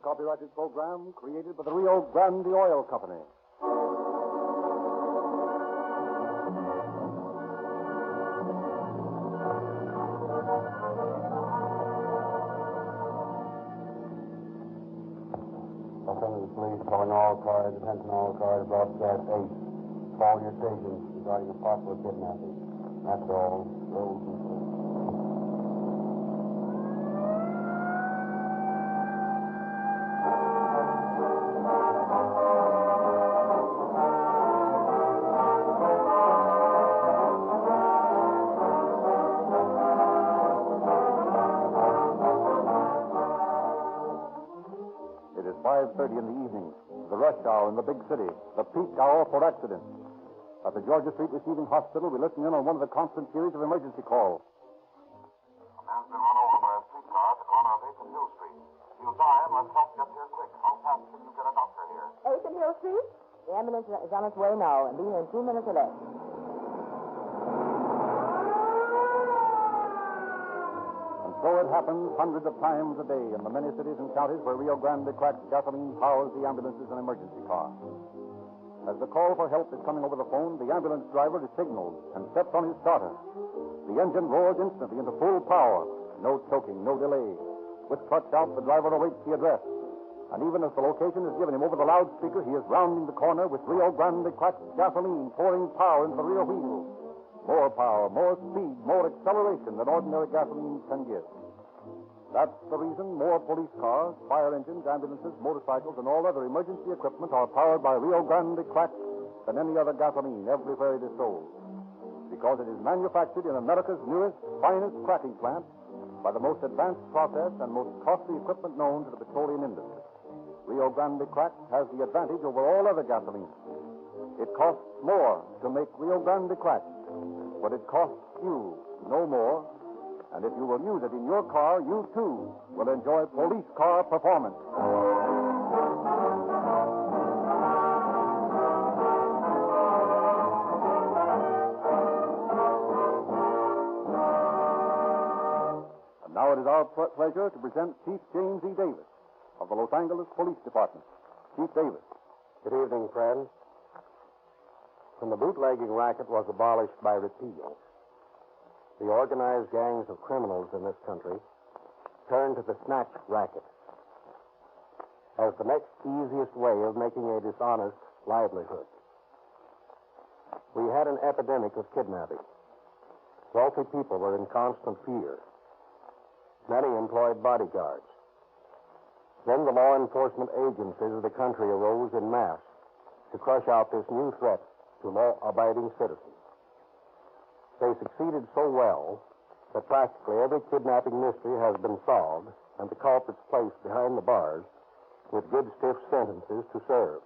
copyrighted program created by the Rio Grande Oil Company. Los Angeles Police calling all cars, attention all cars, broadcast 8. Call your stations regarding a possible kidnapping. That's all. Roll control. It is 5:30 in the evening, the rush hour in the big city, the peak hour for accidents. At the Georgia Street Receiving Hospital, we listen in on one of the constant series of emergency calls. A man's been run over by a streetcar at the corner of 8th and Hill Street. He'll die unless help gets here quick. How fast can you get a doctor here? 8th and Hill Street? The ambulance is on its way now, and be here in 2 minutes or less. And so it happens hundreds of times a day in the many cities and counties where Rio Grande cracked gasoline powers the ambulances and emergency cars. As the call for help is coming over the phone, the ambulance driver is signaled and steps on his starter. The engine roars instantly into full power. No choking, no delay. With clutch out, the driver awaits the address. And even as the location is given him over the loudspeaker, he is rounding the corner with Rio Grande cracked gasoline pouring power into the rear wheels. More power, more speed, more acceleration than ordinary gasoline can give. That's the reason more police cars, fire engines, ambulances, motorcycles, and all other emergency equipment are powered by Rio Grande cracked than any other gasoline everywhere it is sold. Because it is manufactured in America's newest, finest cracking plant by the most advanced process and most costly equipment known to the petroleum industry. Rio Grande cracked has the advantage over all other gasoline. It costs more to make Rio Grande cracked, but it costs you no more. And if you will use it in your car, you too will enjoy police car performance. And now it is our pleasure to present Chief James E. Davis of the Los Angeles Police Department. Chief Davis. Good evening, friends. When the bootlegging racket was abolished by repeal, the organized gangs of criminals in this country turned to the snatch racket as the next easiest way of making a dishonest livelihood. We had an epidemic of kidnapping. Wealthy people were in constant fear. Many employed bodyguards. Then the law enforcement agencies of the country arose en masse to crush out this new threat to law-abiding citizens. They succeeded so well that practically every kidnapping mystery has been solved and the culprits placed behind the bars with good stiff sentences to serve.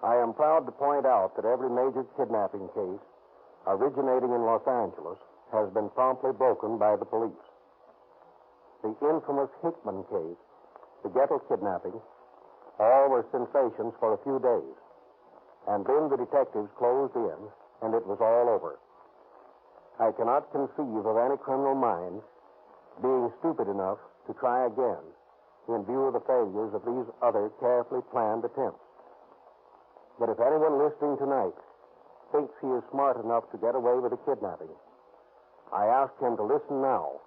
I am proud to point out that every major kidnapping case originating in Los Angeles has been promptly broken by the police. The infamous Hickman case, the ghetto kidnapping, all were sensations for a few days. And then the detectives closed in, and it was all over. I cannot conceive of any criminal mind being stupid enough to try again in view of the failures of these other carefully planned attempts. But if anyone listening tonight thinks he is smart enough to get away with a kidnapping, I ask him to listen now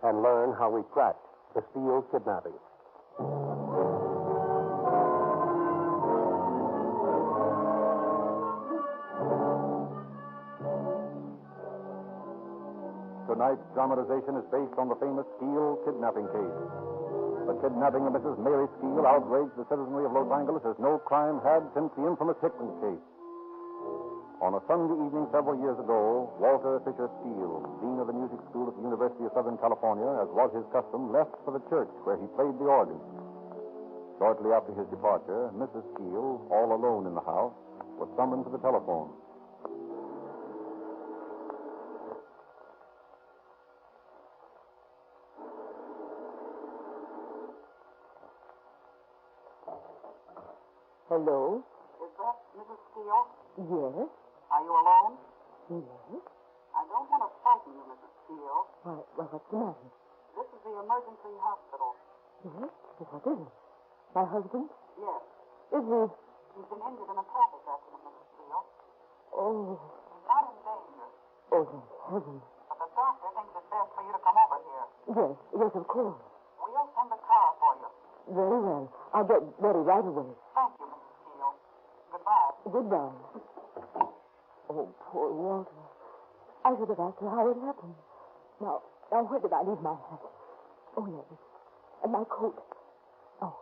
and learn how we cracked the steel kidnapping. Tonight's dramatization is based on the famous Steele kidnapping case. The kidnapping of Mrs. Mary Steele outraged the citizenry of Los Angeles as no crime had since the infamous Hickman case. On a Sunday evening several years ago, Walter Fisher Steele, dean of the music school at the University of Southern California, as was his custom, left for the church where he played the organ. Shortly after his departure, Mrs. Steele, all alone in the house, was summoned to the telephone. Hello? Is that Mrs. Steele? Yes? Are you alone? Yes? I don't want to frighten you, Mrs. Steele. Why, what's the matter? This is the emergency hospital. Yes? What is it? My husband? Yes. Is he? He's been injured in a traffic accident, Mrs. Steele. Oh. He's not in danger. Oh, thank heaven. But the doctor thinks it's best for you to come over here. Yes, yes, of course. We'll send a car for you. Very well. I'll get ready right away. Thank you, Mrs. Steele. Goodbye. Goodbye. Oh, poor Walter. I should have asked her how it happened. Now, where did I leave my hat? Oh, yes. And my coat. Oh,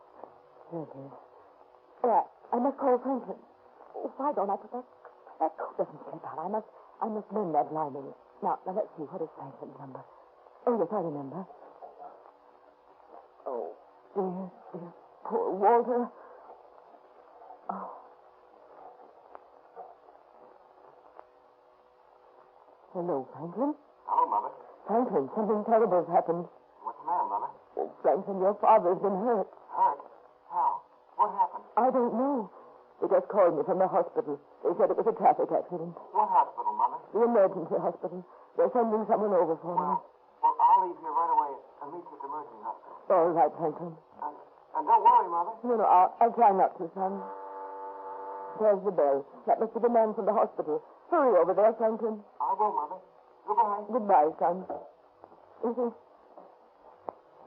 there it is. Oh, I must call Franklin. Oh, why don't I put that coat doesn't slip out. I must mend that lining. Now, let's see. What is Franklin's number? Oh, yes, I remember. Oh, dear, poor Walter. Oh. Hello, Franklin. Hello, Mother. Franklin, something terrible has happened. What's the matter, Mother? Oh, Franklin, your father's been hurt. Hurt? How? What happened? I don't know. They just called me from the hospital. They said it was a traffic accident. What hospital, Mother? The emergency hospital. They're sending someone over for me. Well, I'll leave here right away and meet you at the emergency hospital. All right, Franklin. And don't worry, Mother. No, I'll try not to, son. There's the bell. That must be the man from the hospital. Hurry over there, Franklin. I will, Mother. Goodbye. Goodbye, son. Is he?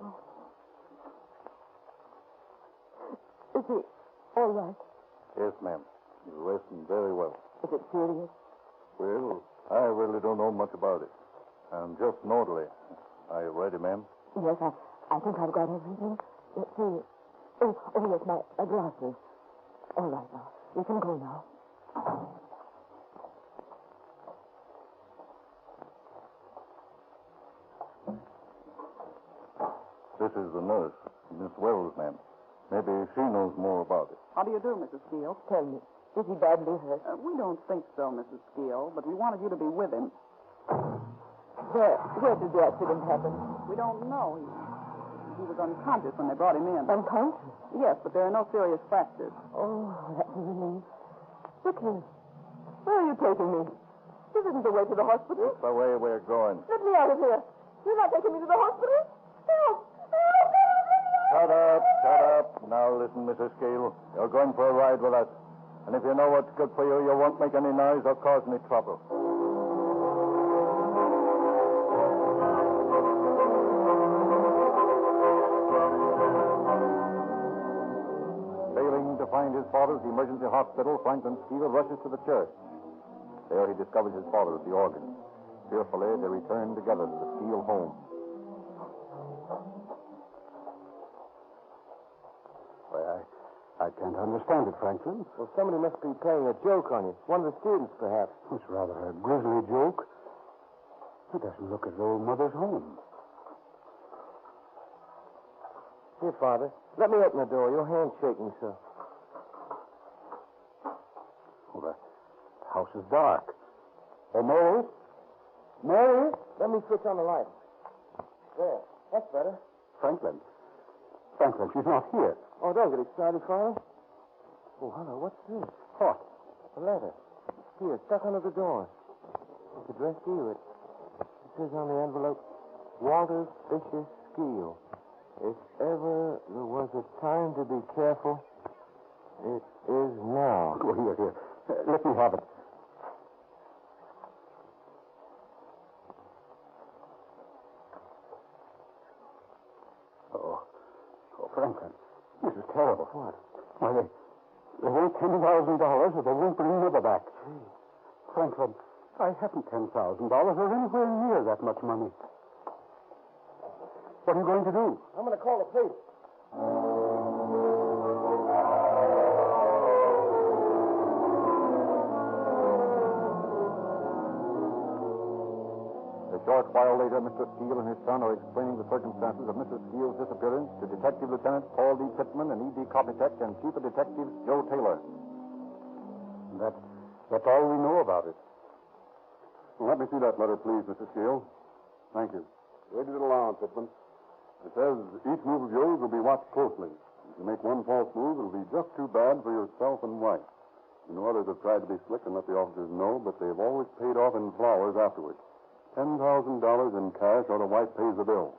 Oh. Is he all right? Yes, ma'am. He's resting very well. Is it serious? Well, I really don't know much about it. I'm just an orderly. Are you ready, ma'am? Yes, I think I've got everything. Let's see. Oh, yes, my glasses. All right, now. You can go now. This is the nurse, Miss Wells, ma'am. Maybe she knows more about it. How do you do, Mrs. Steele? Tell me, is he badly hurt? We don't think so, Mrs. Steele, but we wanted you to be with him. Where did the accident happen? We don't know. He was unconscious when they brought him in. Unconscious? Yes, but there are no serious fractures. Oh, that's a relief. Look here. Where are you taking me? This isn't the way to the hospital. It's the way we're going. Let me out of here. You're not taking me to the hospital? Help! Help! Shut up. Now listen, Mrs. Steele. You're going for a ride with us. And if you know what's good for you, you won't make any noise or cause any trouble. Failing to find his father at the emergency hospital, Franklin Steele rushes to the church. There he discovers his father at the organ. Fearfully, they return together to the Steele home. I can't understand it, Franklin. Well, somebody must be playing a joke on you. One of the students, perhaps. It's rather a grisly joke. It doesn't look as though Mother's home. Here, Father. Let me open the door. Your hand's shaking so. Well, the house is dark. Oh, Mary? Mary? Let me switch on the light. There. That's better. Franklin, she's not here. Oh, don't get excited, Father. Oh, hello, what's this? What? A letter. Here, stuck under the door. It's addressed to you. It says on the envelope, Walter Fisher Steele. If ever there was a time to be careful, it is now. Oh, here. Let me have it. Oh, Franklin. This is terrible. What? Why, they want $10,000 or they won't bring Mother back. Gee. Franklin, I haven't $10,000 or anywhere near that much money. What are you going to do? I'm going to call the police. A short while later, Mr. Steele and his son are explaining the circumstances of Mrs. Steele's disappearance to Detective Lieutenant Paul D. Pittman and E.D. Kopytek and Chief of Detectives Joe Taylor. That's all we know about it. Well, let me see that letter, please, Mrs. Steele. Thank you. Read it aloud, Pittman. It says, each move of yours will be watched closely. If you make one false move, it'll be just too bad for yourself and wife. You know, others have tried to be slick and let the officers know, but they've always paid off in flowers afterwards. $10,000 in cash or the wife pays the bill.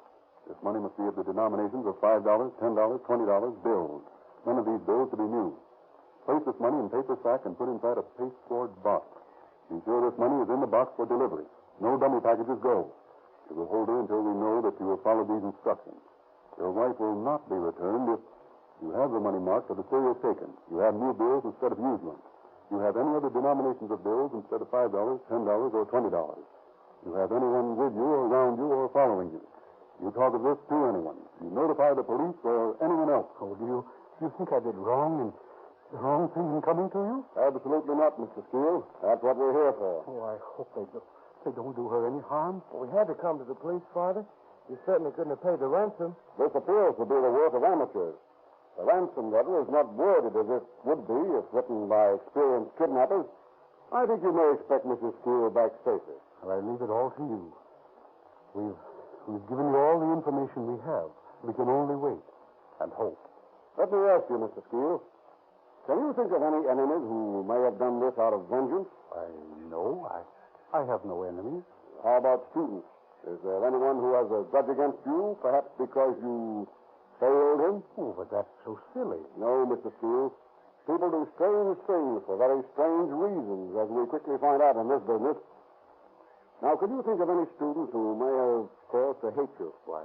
This money must be of the denominations of $5, $10, $20 bills. None of these bills to be new. Place this money in paper sack and put inside a pasteboard box. Be sure this money is in the box for delivery. No dummy packages go. It will hold her until we know that you have followed these instructions. Your wife will not be returned if you have the money marked or the serial taken. You have new bills instead of used ones. You have any other denominations of bills instead of $5, $10, or $20. You have anyone with you or around you or following you. You talk of this to anyone. You notify the police or anyone else. Oh, do you think I did wrong and the wrong thing in coming to you? Absolutely not, Mr. Steele. That's what we're here for. Oh, I hope they don't do her any harm. Well, we had to come to the police, Father. You certainly couldn't have paid the ransom. This appears to be the work of amateurs. The ransom letter is not worded as it would be if written by experienced kidnappers. I think you may expect Mrs. Steele back safely. Well, I leave it all to you. We've given you all the information we have. We can only wait and hope. Let me ask you, Mr. Steele, can you think of any enemies who may have done this out of vengeance? No, I have no enemies. How about students? Is there anyone who has a grudge against you, perhaps because you failed him? Oh, but that's so silly. No, Mr. Steele. People do strange things for very strange reasons, as we quickly find out in this business. Now, could you think of any students who may have cause to hate you? Why,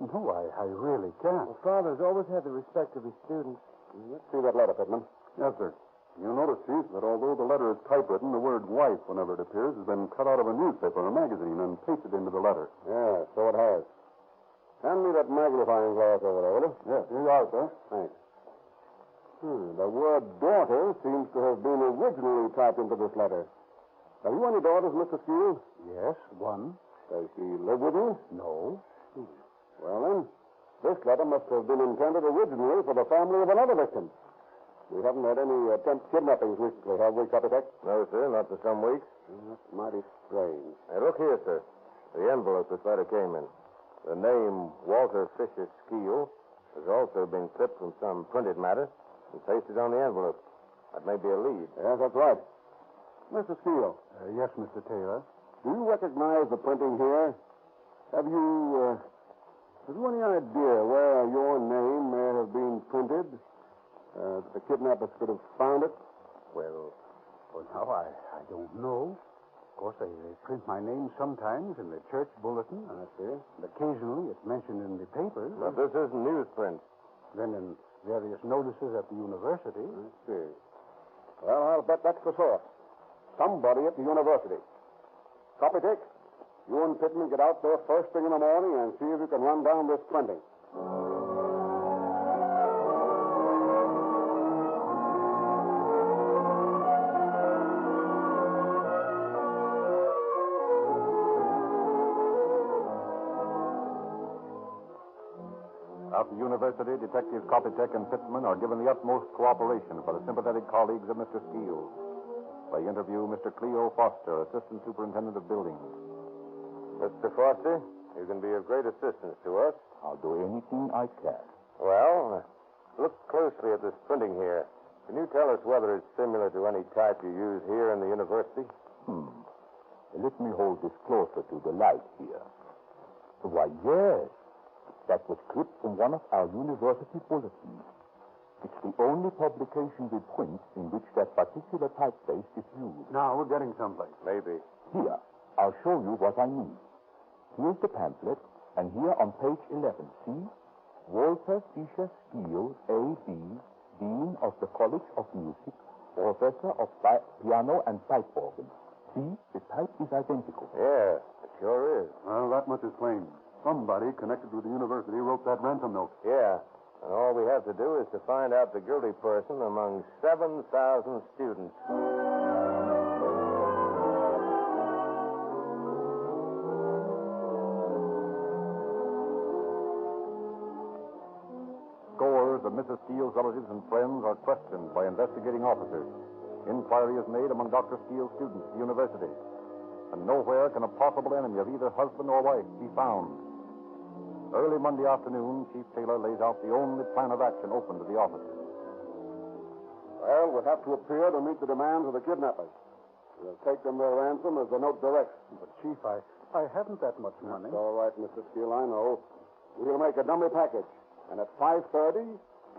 no, I really can't. Well, Father's always had the respect of his students. Let's see that letter, Pittman. Yes, sir. You'll notice, Chief, that although the letter is typewritten, the word wife, whenever it appears, has been cut out of a newspaper or magazine and pasted into the letter. Yeah, so it has. Hand me that magnifying glass over there, will you? Yes, here you are, sir. Thanks. The word daughter seems to have been originally typed into this letter. Have you any daughters, Mr. Steele? Yes, one. Does she live with you? No. Well, then, this letter must have been intended originally for the family of another victim. We haven't had any attempt kidnappings recently, have we, Copytech? No, sir, not for some weeks. That's mighty strange. Hey, look here, sir. The envelope this letter came in. The name Walter Fisher Steele has also been clipped from some printed matter and pasted on the envelope. That may be a lead. Yes, that's right. Mr. Steele. Yes, Mr. Taylor. Do you recognize the printing here? Have you any idea where your name may have been printed? That the kidnappers could have found it? Well, now I don't know. Of course, they print my name sometimes in the church bulletin. I see. And occasionally it's mentioned in the papers. But this isn't newsprint. Then in various notices at the university. I see. Well, I'll bet that's the source. Somebody at the university. Copytick, you and Pittman get out there first thing in the morning and see if you can run down this printing. At the university, Detectives Copytech and Pittman are given the utmost cooperation by the sympathetic colleagues of Mr. Steele. They interview Mr. Cleo Foster, Assistant Superintendent of Buildings. Mr. Foster, you can be of great assistance to us. I'll do anything I can. Well, look closely at this printing here. Can you tell us whether it's similar to any type you use here in the university? Let me hold this closer to the light here. Why, yes. That was clipped from one of our university bulletins. It's the only publication we print in which that particular typeface is used. Now we're getting someplace. Maybe. Here, I'll show you what I mean. Here's the pamphlet, and here on page 11, see? Walter Fisher Steele, A.B., Dean of the College of Music, Professor of Piano and Pipe Organ. See, the type is identical. Yeah, it sure is. Well, that much is plain. Somebody connected with the university wrote that ransom note. Yeah. And all we have to do is to find out the guilty person among 7,000 students. Scores of Mrs. Steele's relatives and friends are questioned by investigating officers. Inquiry is made among Dr. Steele's students at the university. And nowhere can a possible enemy of either husband or wife be found. Early Monday afternoon, Chief Taylor lays out the only plan of action open to the officers. Well, we'll have to appear to meet the demands of the kidnappers. We'll take them their ransom as the note directs. But, Chief, I haven't that much money. That's all right, Mr. Steele, I know. make a dummy package. And at 5:30,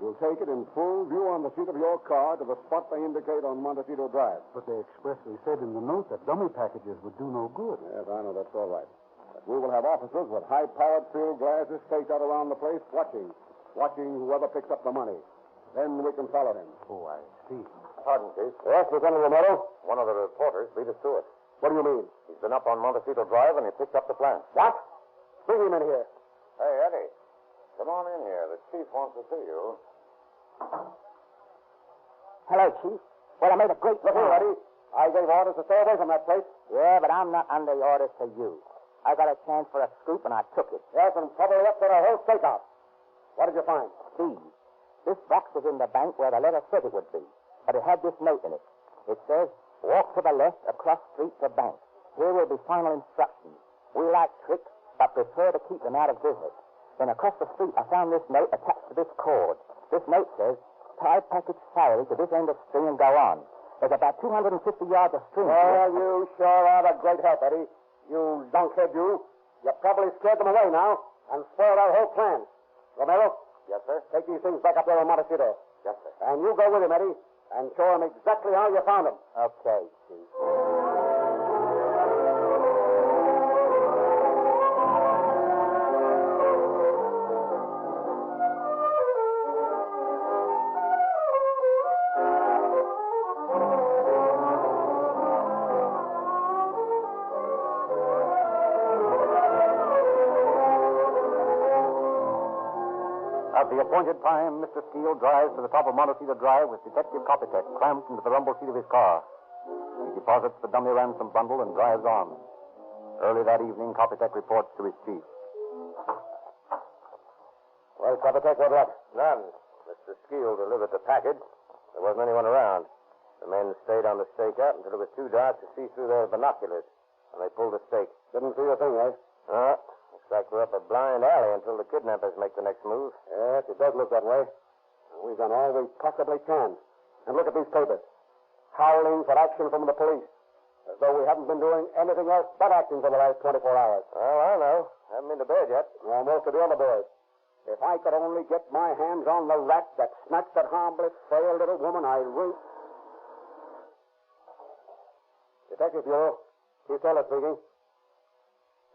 you'll take it in full view on the seat of your car to the spot they indicate on Montecito Drive. But they expressly said in the note that dummy packages would do no good. Yes, I know. That's all right. But we will have officers with high-powered field glasses staked out around the place watching whoever picks up the money. Then we can follow him. Oh, I see. Pardon, Chief. Yes, Lieutenant Romero? One of the reporters beat us to it. What do you mean? He's been up on Montecito Drive and he picked up the plant. What? Bring him in here. Hey, Eddie. Come on in here. The chief wants to see you. Hello, Chief. Well, I made a great... Look here, Eddie. I gave orders to stay away from that place. Yeah, but I'm not under orders for you. I got a chance for a scoop, and I took it. Yes, and probably upset our whole stakeout. What did you find? Steve, this box was in the bank where the letter said it would be, but it had this note in it. It says, walk to the left across street to bank. Here will be final instructions. We like tricks, but prefer to keep them out of business. Then across the street, I found this note attached to this cord. This note says, tie package salary to this end of string and go on. There's about 250 yards of string. Well, you sure are a great help, Eddie. You donkhead, you. You probably scared them away now and spoiled our whole plan. Romero? Yes, sir? Take these things back up there on Montecito. Yes, sir. And you go with him, Eddie, and show him exactly how you found them. Okay, Chief. At the appointed time, Mr. Steele drives to the top of Montecito Drive with Detective Copytek clamped into the rumble seat of his car. He deposits the dummy ransom bundle and drives on. Early that evening, Copytek reports to his chief. Well, Copytek, what luck? None. Mr. Steele delivered the package. There wasn't anyone around. The men stayed on the stakeout until it was too dark to see through their binoculars, and they pulled the stake. Didn't see a thing, eh? Looks like we're up a blind alley until the kidnappers make the next move. Yes, it does look that way. We've done all we possibly can. And look at these papers. Howling for action from the police. As though we haven't been doing anything else but acting for the last 24 hours. Well, I know. Haven't been to bed yet. Well, most of the other boys. If I could only get my hands on the rat that snatched that harmless, frail little woman, I really... Detective Bureau. Chief Taylor speaking.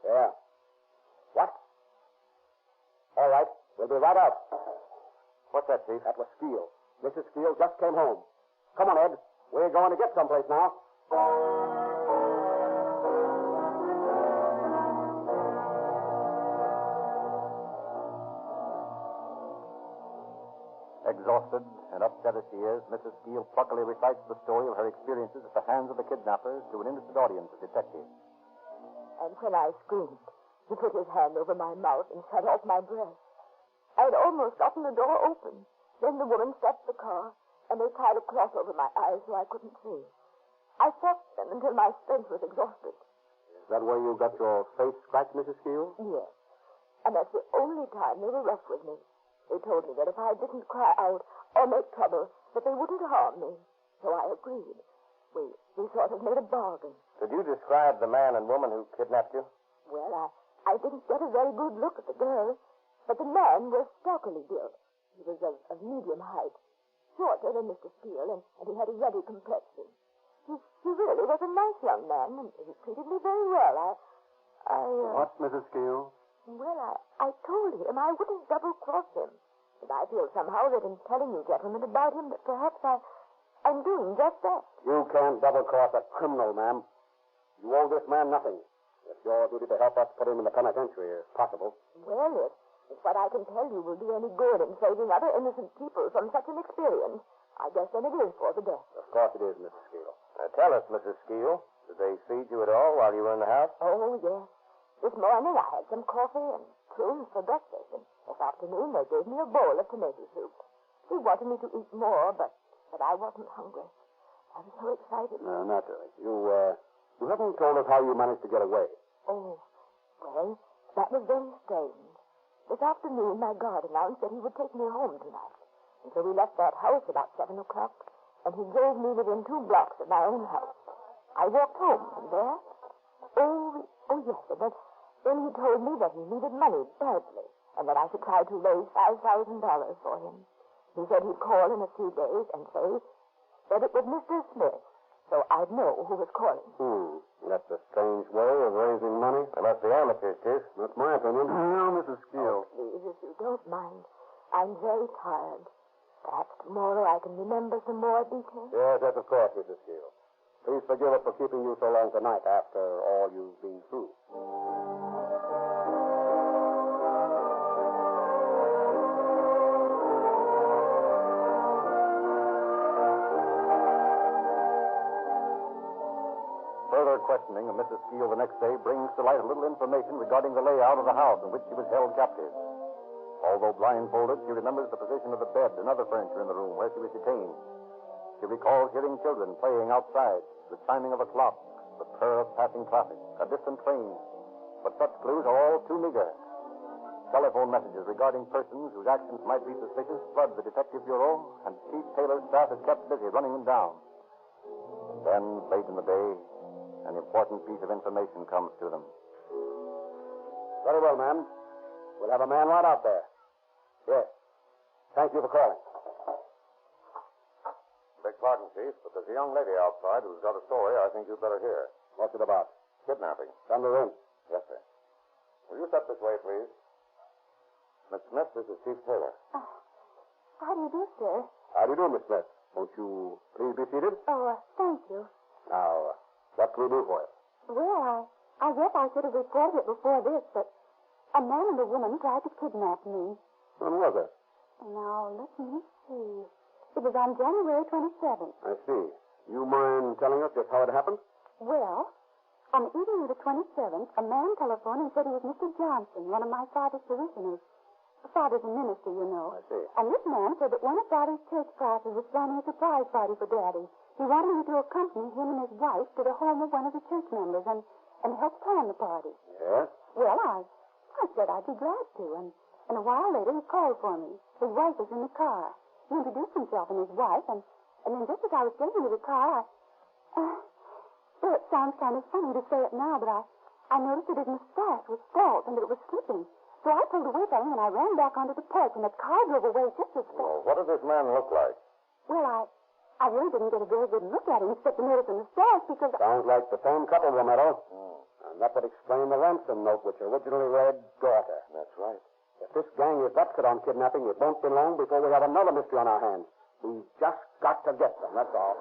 Yeah. What? All right. We'll be right out. What's that, Chief? That was Steele. Mrs. Steele just came home. Come on, Ed. We're going to get someplace now. Exhausted and upset as she is, Mrs. Steele pluckily recites the story of her experiences at the hands of the kidnappers to an interested audience of detectives. And when I screamed, he put his hand over my mouth and shut off my breath. I'd almost gotten the door open. Then the woman stopped the car, and they tied a cloth over my eyes so I couldn't see. I fought them until my strength was exhausted. Is that where you got your face scratched, Mrs. Steele? Yes. And that's the only time they were rough with me. They told me that if I didn't cry out or make trouble, that they wouldn't harm me. So I agreed. We sort of made a bargain. Could you describe the man and woman who kidnapped you? Well, I didn't get a very good look at the girl, but the man was stockily built. He was of medium height, shorter than Mr. Steele, and he had a ruddy complexion. He really was a nice young man, and he treated me very well. What, Mrs. Steele? Well, I told him I wouldn't double-cross him. But I feel somehow that in telling you gentlemen about him, that perhaps I'm doing just that. You can't double-cross a criminal, ma'am. You owe this man nothing. It's your duty to help us put him in the penitentiary, if possible. Well, if what I can tell you will do any good in saving other innocent people from such an experience, I guess then it is for the best. Of course it is, Mrs. Steele. Tell us, Mrs. Steele, did they feed you at all while you were in the house? Oh, yes. This morning I had some coffee and prunes for breakfast, and this afternoon they gave me a bowl of tomato soup. They wanted me to eat more, but I wasn't hungry. I was so excited. No, naturally. You haven't told us how you managed to get away. Oh, well, that was very strange. This afternoon my guard announced that he would take me home tonight. And so we left that house about 7 o'clock, and he drove me within 2 blocks of my own house. I walked home from there. Oh, yes, and then he told me that he needed money badly, and that I should try to raise $5,000 for him. He said he'd call in a few days and say that it was Mr. Smith, so I'd know who was calling. That's a strange way of raising money. They must be amateurs, Chief. That's my opinion. Now, Mrs. Steele. Oh, please, if you don't mind. I'm very tired. Perhaps tomorrow I can remember some more details. Yes, of course, Mrs. Steele. Please forgive us for keeping you so long tonight after all you've been through. Further questioning of Mrs. Steele the next day brings to light a little information regarding the layout of the house in which she was held captive. Although blindfolded, she remembers the position of the bed and other furniture in the room where she was detained. She recalls hearing children playing outside, the chiming of a clock, the purr of passing traffic, a distant train. But such clues are all too meager. Telephone messages regarding persons whose actions might be suspicious flood the Detective Bureau, and Chief Taylor's staff is kept busy running them down. Then, late in the day, an important piece of information comes to them. Very well, ma'am. We'll have a man right out there. Yes. Thank you for calling. Beg pardon, Chief, but there's a young lady outside who's got a story I think you'd better hear. What's it about? Kidnapping. Come to the room. Yes, sir. Will you step this way, please? Miss Smith, this is Chief Taylor. How do you do, sir? How do you do, Miss Smith? Won't you please be seated? Oh, thank you. Now, what can we do for you? Well, I guess I should have reported it before this, but a man and a woman tried to kidnap me. When was it? Now, let me see. It was on January 27th. I see. You mind telling us just how it happened? Well, on the evening of the 27th, a man telephoned and said he was Mr. Johnson, one of my father's parishioners. Father's a minister, you know. I see. And this man said that one of Daddy's church classes was planning a surprise party for Daddy. He wanted me to accompany him and his wife to the home of one of the church members and help plan the party. Yes? Well, I said I'd be glad to, and a while later he called for me. His wife was in the car. He introduced himself and his wife, and then just as I was getting into the car, well, it sounds kind of funny to say it now, but I noticed that his mustache was false and that it was slipping. So I pulled away from him and I ran back onto the porch, and the car drove away just as fast. Well, what does this man look like? Well, I really didn't get a very good look at him except to notice the mustache because... Sounds like the same couple, Romero. And that would explain the ransom note which originally read daughter. That's right. If this gang is that set on kidnapping, it won't be long before we have another mystery on our hands. We've just got to get them, that's all.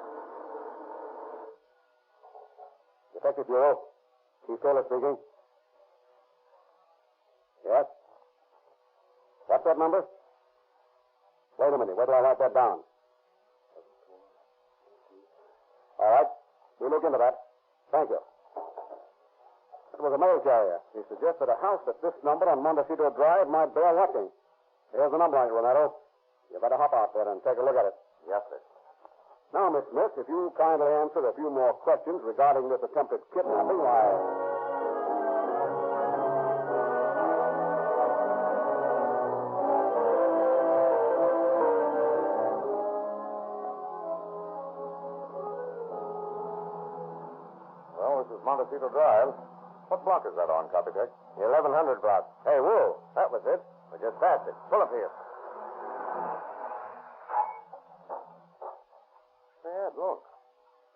Detective Bureau. Chief Taylor speaking. Yes? What's that number? Wait a minute. Wait till I write that down. All right. We'll look into that. Thank you. It was a mail carrier. He suggested a house at this number on Montecito Drive might bear watching. Here's the number, Romero. You better hop out there and take a look at it. Yes, sir. Now, Miss Smith, if you kindly answer a few more questions regarding this attempted kidnapping, why... Well, this is Montecito Drive. What block is that on, Copytech? The 1100 block. Hey, whoa, that was it. We just passed it. Pull up here. Ed, look.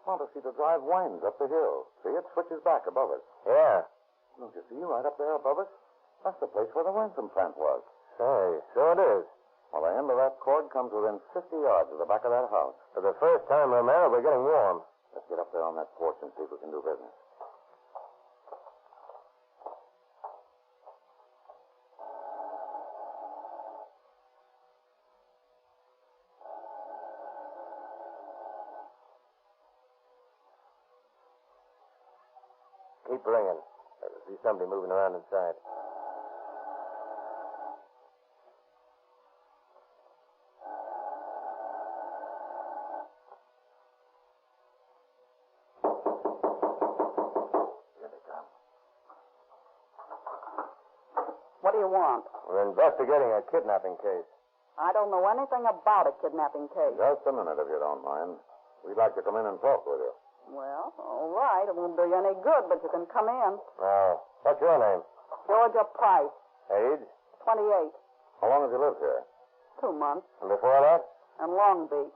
Montecito Drive winds up the hill. See, it switches back above us. Yeah. Don't you see right up there above us? That's the place where the ransom plant was. Say, so it is. Well, the end of that cord comes within 50 yards of the back of that house. For the first time, Romero, we're getting warm. Let's get up there on that porch and see if we can do business. Keep ringing. I can see somebody moving around inside. Here they come. What do you want? We're investigating a kidnapping case. I don't know anything about a kidnapping case. Just a minute, if you don't mind. We'd like to come in and talk with you. Well, all right. It won't do you any good, but you can come in. Now, what's your name? Georgia Price. Age? 28. How long have you lived here? 2 months. And before that? In Long Beach.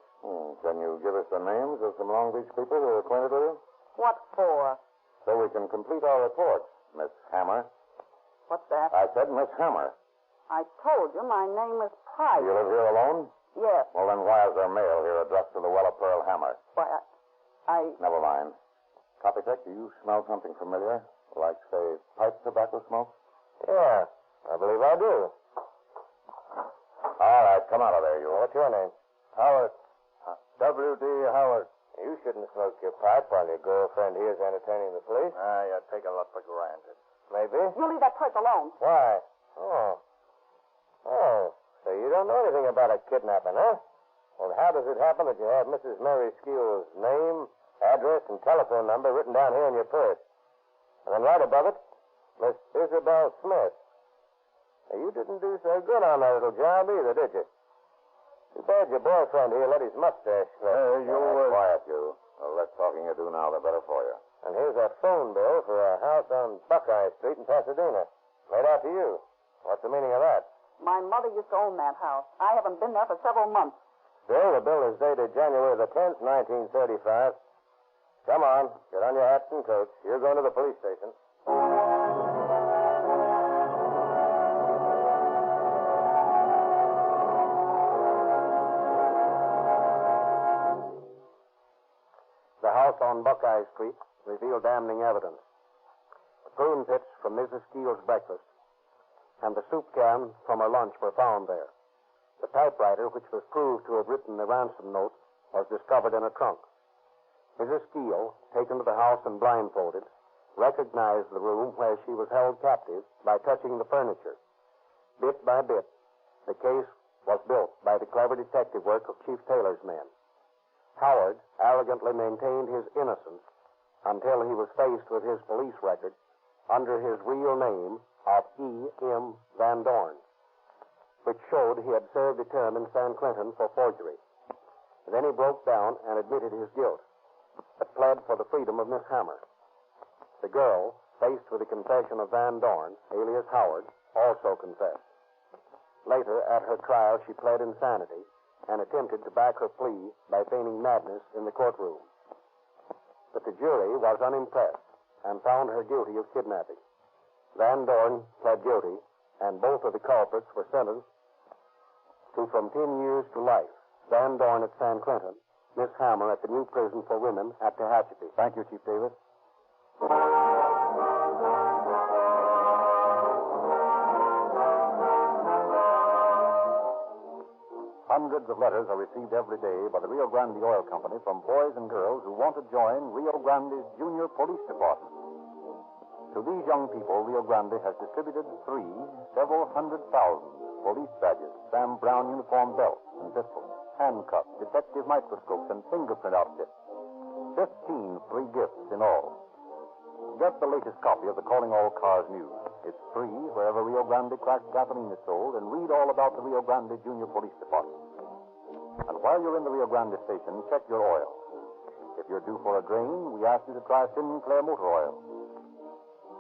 Can you give us the names of some Long Beach people who are acquainted with you? What for? So we can complete our report, Miss Hammer. What's that? I said Miss Hammer. I told you my name is Price. You live here alone? Yes. Well, then why is there mail here addressed to the Well of Pearl Hammer? Why, I... Never mind. Copytech, do you smell something familiar? Like, say, pipe tobacco smoke? Yeah, I believe I do. All right, come out of there, you. What's your name? Howard. W.D. Howard. You shouldn't smoke your pipe while your girlfriend here's entertaining the police. You take a look for granted. Maybe. You leave that purse alone. Why? Oh, so you don't know anything about a kidnapping, huh? Well, how does it happen that you have Mrs. Mary Skeel's name, address, and telephone number written down here in your purse? And then right above it, Miss Isabel Smith. Now, you didn't do so good on that little job either, did you? Too bad your boyfriend here let his mustache slip. Quiet, you. The less talking you do now, the better for you. And here's a phone bill for a house on Buckeye Street in Pasadena. Made out to you. What's the meaning of that? My mother used to own that house. I haven't been there for several months. Still, the bill is dated January the 10th, 1935. Come on, get on your hats and coats. You're going to the police station. The house on Buckeye Street revealed damning evidence. The prune pits from Mrs. Keel's breakfast and the soup can from her lunch were found there. The typewriter, which was proved to have written the ransom note, was discovered in a trunk. Mrs. Keel, taken to the house and blindfolded, recognized the room where she was held captive by touching the furniture. Bit by bit, the case was built by the clever detective work of Chief Taylor's men. Howard arrogantly maintained his innocence until he was faced with his police record under his real name of E.M. Van Dorn, which showed he had served a term in San Quentin for forgery. Then he broke down and admitted his guilt, but pled for the freedom of Miss Hammer. The girl, faced with the confession of Van Dorn, alias Howard, also confessed. Later, at her trial, she pled insanity and attempted to back her plea by feigning madness in the courtroom. But the jury was unimpressed and found her guilty of kidnapping. Van Dorn pled guilty, and both of the culprits were sentenced to from 10 years to life. Van Dorn at San Quentin, Miss Hammer at the new prison for women at Tehachapi. Thank you, Chief Davis. Hundreds of letters are received every day by the Rio Grande Oil Company from boys and girls who want to join Rio Grande's Junior Police Department. To these young people, Rio Grande has distributed several hundred thousand police badges, Sam Brown uniform belts and pistols, handcuffs, detective microscopes, and fingerprint outfits. 15 free gifts in all. Get the latest copy of the Calling All Cars News. It's free wherever Rio Grande cracked gasoline is sold, and read all about the Rio Grande Junior Police Department. And while you're in the Rio Grande station, check your oil. If you're due for a drain, we ask you to try Sinclair motor oil.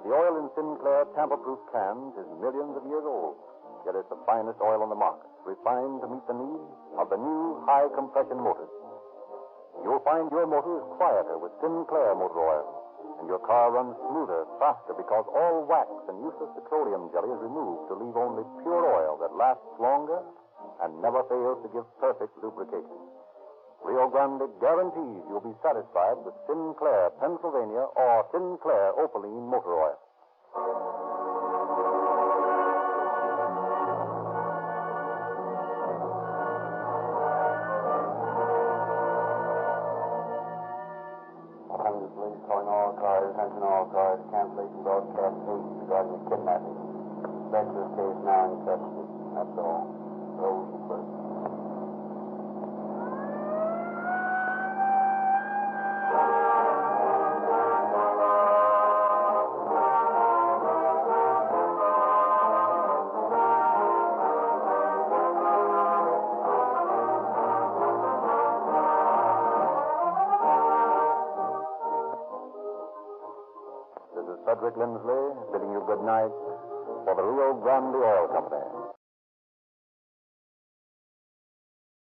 The oil in Sinclair tamper-proof cans is millions of years old, yet it's the finest oil on the market, refined to meet the needs of the new high-compression motors. You'll find your motor is quieter with Sinclair motor oil, and your car runs smoother, faster, because all wax and useless petroleum jelly is removed to leave only pure oil that lasts longer and never fails to give perfect lubrication. Rio Grande guarantees you'll be satisfied with Sinclair, Pennsylvania, or Sinclair Opaline motor oil. Police calling all cars, attention all cars, cancellation broadcast 8 regarding the kidnapping. Breakfast case now in custody. That's all. Those first. This is Frederick Lindsley bidding you good night for for the Rio Grande Oil Company.